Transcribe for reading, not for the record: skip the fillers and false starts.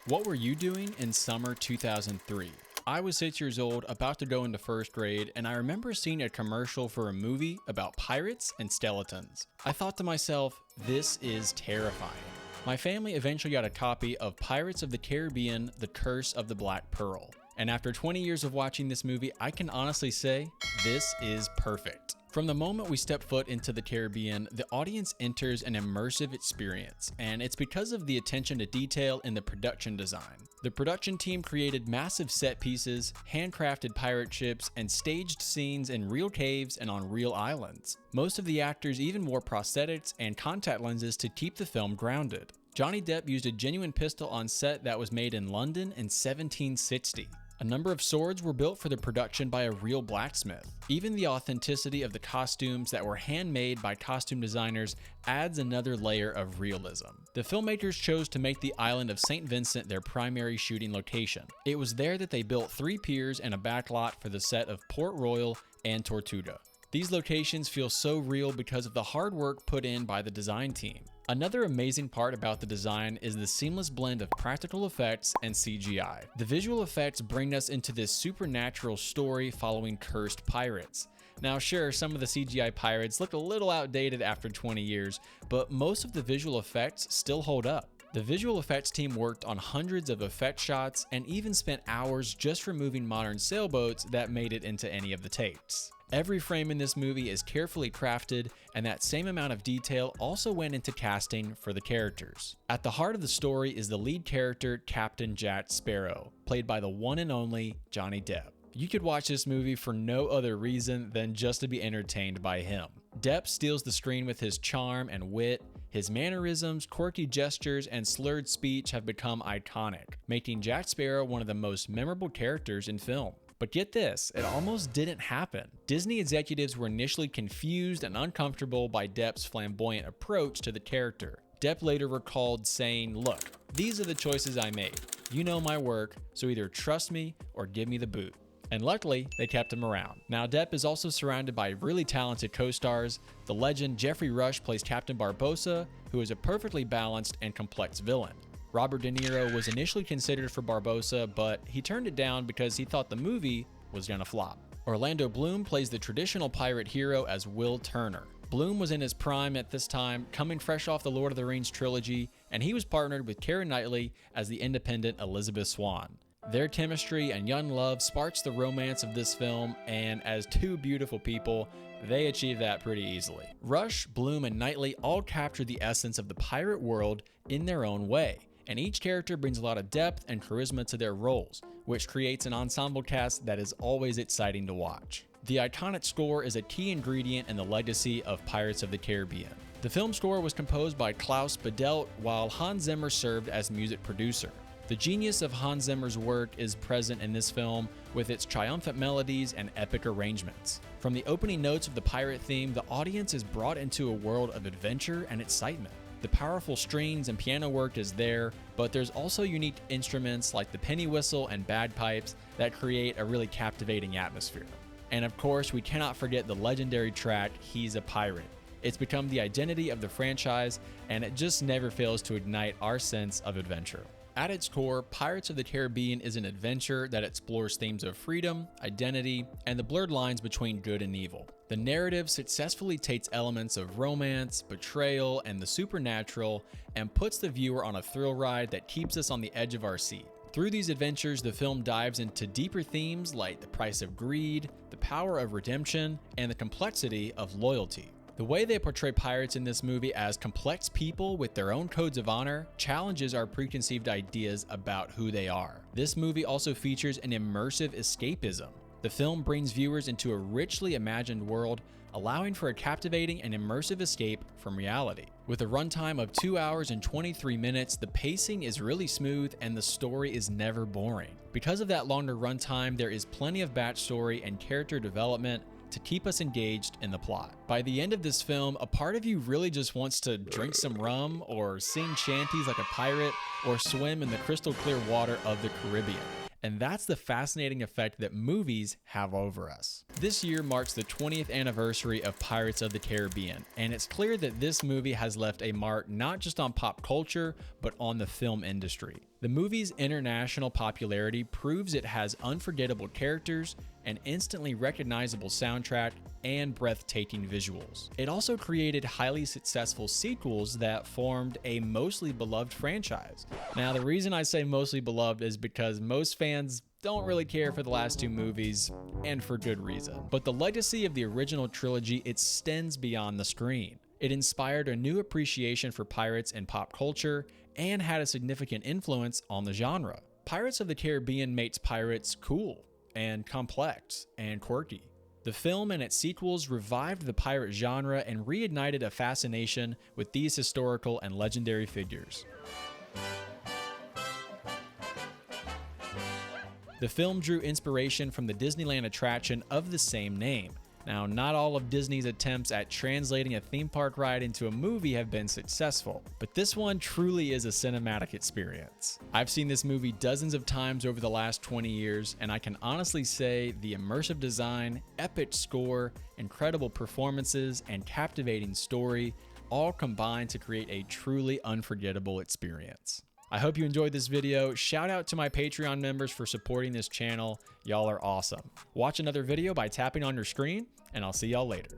What were you doing in summer 2003? I was 6 years old, about to go into first grade, and I remember seeing a commercial for a movie about pirates and skeletons. I thought to myself, this is terrifying. My family eventually got a copy of Pirates of the Caribbean: The Curse of the Black Pearl. And after 20 years of watching this movie, I can honestly say, this is perfect. From the moment we step foot into the Caribbean, the audience enters an immersive experience, and it's because of the attention to detail in the production design. The production team created massive set pieces, handcrafted pirate ships, and staged scenes in real caves and on real islands. Most of the actors even wore prosthetics and contact lenses to keep the film grounded. Johnny Depp used a genuine pistol on set that was made in London in 1760. A number of swords were built for the production by a real blacksmith. Even the authenticity of the costumes that were handmade by costume designers adds another layer of realism. The filmmakers chose to make the island of St. Vincent their primary shooting location. It was there that they built 3 piers and a backlot for the set of Port Royal and Tortuga. These locations feel so real because of the hard work put in by the design team. Another amazing part about the design is the seamless blend of practical effects and CGI. The visual effects bring us into this supernatural story following cursed pirates. Now sure, some of the CGI pirates look a little outdated after 20 years, but most of the visual effects still hold up. The visual effects team worked on hundreds of effect shots and even spent hours just removing modern sailboats that made it into any of the tapes. Every frame in this movie is carefully crafted, and that same amount of detail also went into casting for the characters. At the heart of the story is the lead character, Captain Jack Sparrow, played by the one and only Johnny Depp. You could watch this movie for no other reason than just to be entertained by him. Depp steals the screen with his charm and wit. His mannerisms, quirky gestures, and slurred speech have become iconic, making Jack Sparrow one of the most memorable characters in film. But get this, it almost didn't happen. Disney executives were initially confused and uncomfortable by Depp's flamboyant approach to the character. Depp later recalled saying, "Look, these are the choices I made. You know my work, so either trust me or give me the boot." And luckily, they kept him around. Now, Depp is also surrounded by really talented co-stars. The legend Jeffrey Rush plays Captain Barbossa, who is a perfectly balanced and complex villain. Robert De Niro was initially considered for Barbossa, but he turned it down because he thought the movie was gonna flop. Orlando Bloom plays the traditional pirate hero as Will Turner. Bloom was in his prime at this time, coming fresh off the Lord of the Rings trilogy, and he was partnered with Keira Knightley as the independent Elizabeth Swann. Their chemistry and young love sparks the romance of this film, and as two beautiful people, they achieve that pretty easily. Rush, Bloom, and Knightley all capture the essence of the pirate world in their own way, and each character brings a lot of depth and charisma to their roles, which creates an ensemble cast that is always exciting to watch. The iconic score is a key ingredient in the legacy of Pirates of the Caribbean. The film score was composed by Klaus Badelt, while Hans Zimmer served as music producer. The genius of Hans Zimmer's work is present in this film with its triumphant melodies and epic arrangements. From the opening notes of the pirate theme, the audience is brought into a world of adventure and excitement. The powerful strings and piano work is there, but there's also unique instruments like the penny whistle and bagpipes that create a really captivating atmosphere. And of course, we cannot forget the legendary track, "He's a Pirate." It's become the identity of the franchise, and it just never fails to ignite our sense of adventure. At its core, Pirates of the Caribbean is an adventure that explores themes of freedom, identity, and the blurred lines between good and evil. The narrative successfully takes elements of romance, betrayal, and the supernatural and puts the viewer on a thrill ride that keeps us on the edge of our seat. Through these adventures, the film dives into deeper themes like the price of greed, the power of redemption, and the complexity of loyalty. The way they portray pirates in this movie as complex people with their own codes of honor challenges our preconceived ideas about who they are. This movie also features an immersive escapism. The film brings viewers into a richly imagined world, allowing for a captivating and immersive escape from reality. With a runtime of 2 hours and 23 minutes, the pacing is really smooth and the story is never boring. Because of that longer runtime, there is plenty of backstory and character development to keep us engaged in the plot. By the end of this film, a part of you really just wants to drink some rum or sing shanties like a pirate or swim in the crystal clear water of the Caribbean. And that's the fascinating effect that movies have over us. This year marks the 20th anniversary of Pirates of the Caribbean, and it's clear that this movie has left a mark not just on pop culture, but on the film industry. The movie's international popularity proves it has unforgettable characters, an instantly recognizable soundtrack, and breathtaking visuals. It also created highly successful sequels that formed a mostly beloved franchise. Now, the reason I say mostly beloved is because most fans don't really care for the last two movies, and for good reason. But the legacy of the original trilogy extends beyond the screen. It inspired a new appreciation for pirates in pop culture and had a significant influence on the genre. Pirates of the Caribbean makes pirates cool and complex and quirky. The film and its sequels revived the pirate genre and reignited a fascination with these historical and legendary figures. The film drew inspiration from the Disneyland attraction of the same name. Now, not all of Disney's attempts at translating a theme park ride into a movie have been successful, but this one truly is a cinematic experience. I've seen this movie dozens of times over the last 20 years, and I can honestly say the immersive design, epic score, incredible performances, and captivating story all combine to create a truly unforgettable experience. I hope you enjoyed this video. Shout out to my Patreon members for supporting this channel. Y'all are awesome. Watch another video by tapping on your screen, and I'll see y'all later.